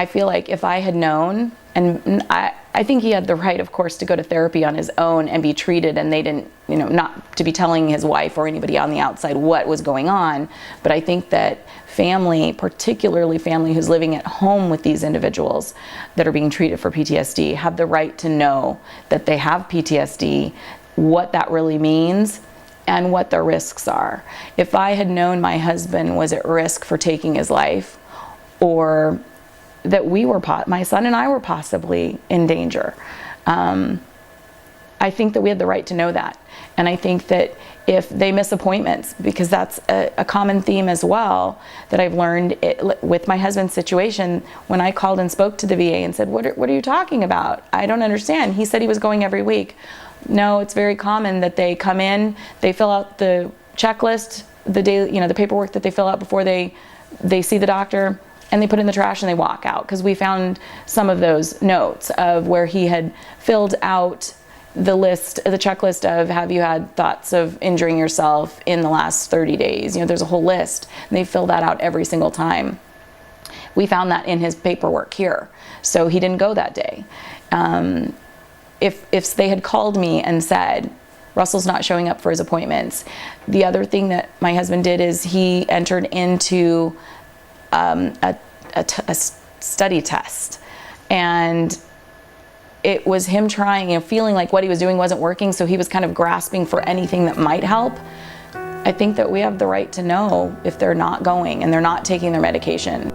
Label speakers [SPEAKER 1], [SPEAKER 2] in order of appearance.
[SPEAKER 1] I feel like if I had known, and I think he had the right, of course, to go to therapy on his own and be treated, and they didn't, not to be telling his wife or anybody on the outside what was going on. But I think that family, particularly family who's living at home with these individuals that are being treated for PTSD, have the right to know that they have PTSD, what that really means, and what the risks are. If I had known my husband was at risk for taking his life, or that my son and I were possibly in danger, I think that we had the right to know that. And I think that if they miss appointments, because that's a common theme as well that I've learned with my husband's situation, when I called and spoke to the VA and said, what are you talking about? I don't understand. He said he was going every week. No, it's very common that they come in, they fill out the checklist, the paperwork that they fill out before they see the doctor, and they put it in the trash and they walk out. Because we found some of those notes of where he had filled out the checklist of, have you had thoughts of injuring yourself in the last 30 days? There's a whole list, and they fill that out every single time. We found that in his paperwork here. So he didn't go that day. If they had called me and said, Russell's not showing up for his appointments. The other thing that my husband did is he entered into a study test, and it was him trying, feeling like what he was doing wasn't working, so he was kind of grasping for anything that might help. I think that we have the right to know if they're not going and they're not taking their medication.